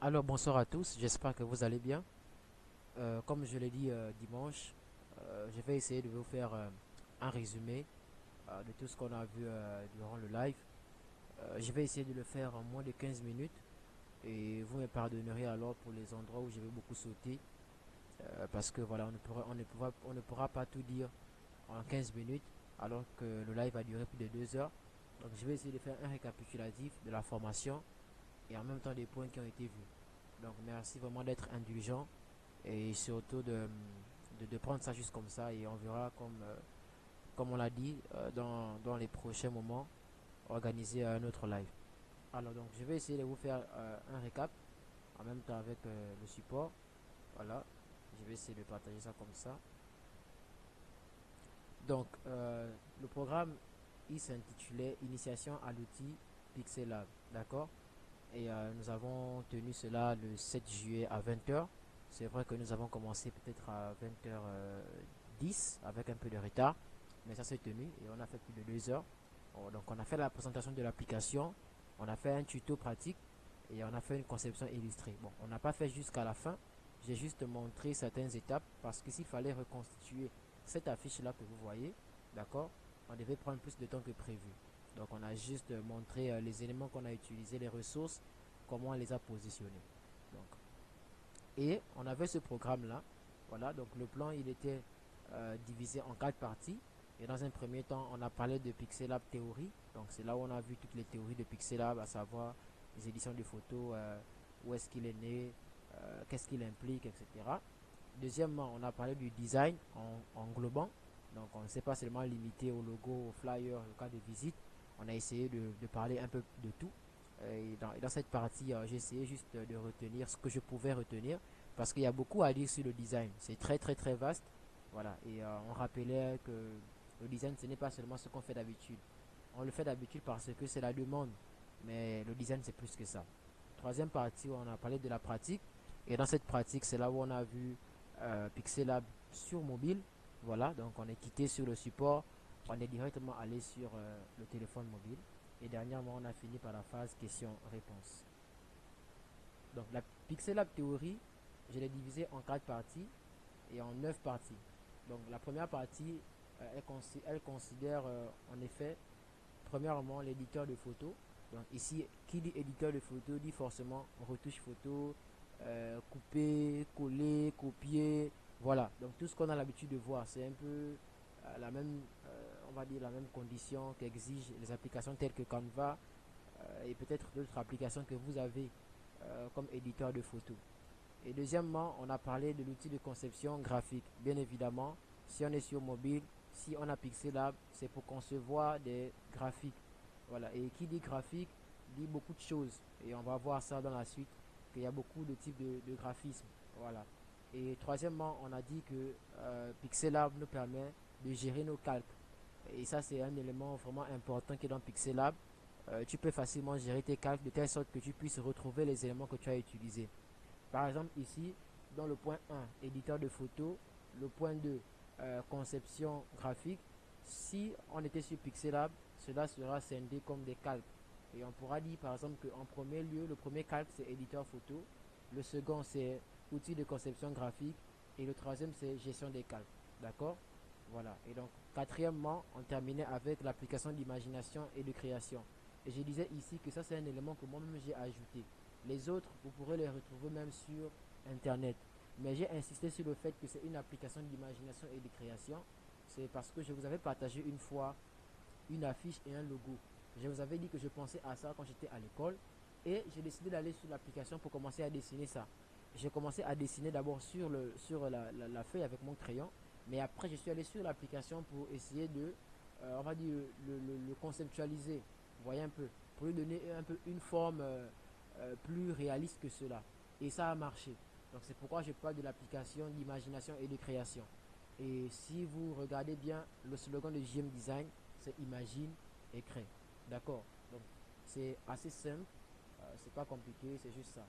Alors bonsoir à tous, j'espère que vous allez bien. Comme je l'ai dit dimanche, je vais essayer de vous faire un résumé de tout ce qu'on a vu durant le live. Je vais essayer de le faire en moins de 15 minutes et vous me pardonnerez alors pour les endroits où je vais beaucoup sauter parce que voilà, on ne pourra pas tout dire en 15 minutes alors que le live a duré plus de 2 heures. Donc je vais essayer de faire un récapitulatif de la formation et en même temps des points qui ont été vus. Donc merci vraiment d'être indulgent et surtout de prendre ça juste comme ça et on verra comme on l'a dit dans les prochains moments organiser un autre live. Alors donc je vais essayer de vous faire un récap en même temps avec le support. Voilà, je vais essayer de partager ça comme ça. Donc le programme il s'intitulait Initiation à l'outil Pixelab, d'accord. Et nous avons tenu cela le 7 juillet à 20 h. C'est vrai que nous avons commencé peut-être à 20 h 10 avec un peu de retard, mais ça s'est tenu et on a fait plus de 2 heures. Donc on a fait la présentation de l'application, on a fait un tuto pratique et on a fait une conception illustrée. Bon, on n'a pas fait jusqu'à la fin, j'ai juste montré certaines étapes parce que s'il fallait reconstituer cette affiche là que vous voyez, d'accord, on devait prendre plus de temps que prévu. Donc on a juste montré les éléments qu'on a utilisés, les ressources, comment on les a positionnés. Donc, et on avait ce programme là. Voilà, donc le plan il était divisé en 4 parties. Et dans un premier temps, on a parlé de Pixelab théorie. Donc c'est là où on a vu toutes les théories de Pixelab, à savoir les éditions de photos, où est-ce qu'il est né, qu'est-ce qu'il implique, etc. Deuxièmement, on a parlé du design en englobant. Donc on ne s'est pas seulement limité au logo, au flyer, au cas de visite. On a essayé de parler un peu de tout. Et dans cette partie, j'ai essayé juste de retenir ce que je pouvais retenir. Parce qu'il y a beaucoup à dire sur le design. C'est très très très vaste. Voilà. Et on rappelait que le design, ce n'est pas seulement ce qu'on fait d'habitude. On le fait d'habitude parce que c'est la demande. Mais le design, c'est plus que ça. Troisième partie, on a parlé de la pratique. Et dans cette pratique, c'est là où on a vu Pixelab sur mobile. Voilà, donc on est quitté sur le support, on est directement allé sur le téléphone mobile. Et dernièrement, on a fini par la phase question-réponse. Donc la Pixelab théorie, je l'ai divisée en 4 parties et en 9 parties. Donc la première partie, elle considère en effet, premièrement, l'éditeur de photos. Donc ici, qui dit éditeur de photos dit forcément retouche photo, couper, coller, copier. Voilà, donc tout ce qu'on a l'habitude de voir, c'est un peu la même, on va dire la même condition qu'exigent les applications telles que Canva et peut-être d'autres applications que vous avez comme éditeur de photos. Et deuxièmement, on a parlé de l'outil de conception graphique. Bien évidemment, si on est sur mobile, si on a Pixelab, c'est pour concevoir des graphiques. Voilà. Et qui dit graphique dit beaucoup de choses. Et on va voir ça dans la suite, qu'il y a beaucoup de types de graphismes. Voilà. Et troisièmement, on a dit que Pixelab nous permet de gérer nos calques. Et ça, c'est un élément vraiment important qui est dans Pixelab. Tu peux facilement gérer tes calques de telle sorte que tu puisses retrouver les éléments que tu as utilisés. Par exemple, ici, dans le point 1, éditeur de photos, le point 2, conception graphique, si on était sur Pixelab, cela sera scindé comme des calques. Et on pourra dire par exemple qu'en premier lieu, le premier calque c'est éditeur photo, le second c'est outil de conception graphique et le troisième c'est gestion des calques. D'accord. Voilà. Et donc, quatrièmement, on terminait avec l'application d'imagination et de création. Et je disais ici que ça c'est un élément que moi-même j'ai ajouté. Les autres, vous pourrez les retrouver même sur Internet. Mais j'ai insisté sur le fait que c'est une application d'imagination et de création. C'est parce que je vous avais partagé une fois une affiche et un logo. Je vous avais dit que je pensais à ça quand j'étais à l'école. Et j'ai décidé d'aller sur l'application pour commencer à dessiner ça. J'ai commencé à dessiner d'abord sur la feuille avec mon crayon. Mais après, je suis allé sur l'application pour essayer de, on va dire, le conceptualiser. Vous voyez un peu. Pour lui donner un peu une forme plus réaliste que cela. Et ça a marché. Donc c'est pourquoi je parle de l'application d'imagination et de création. Et si vous regardez bien, le slogan de JM Design, c'est imagine et crée. D'accord. Donc c'est assez simple, c'est pas compliqué, c'est juste ça.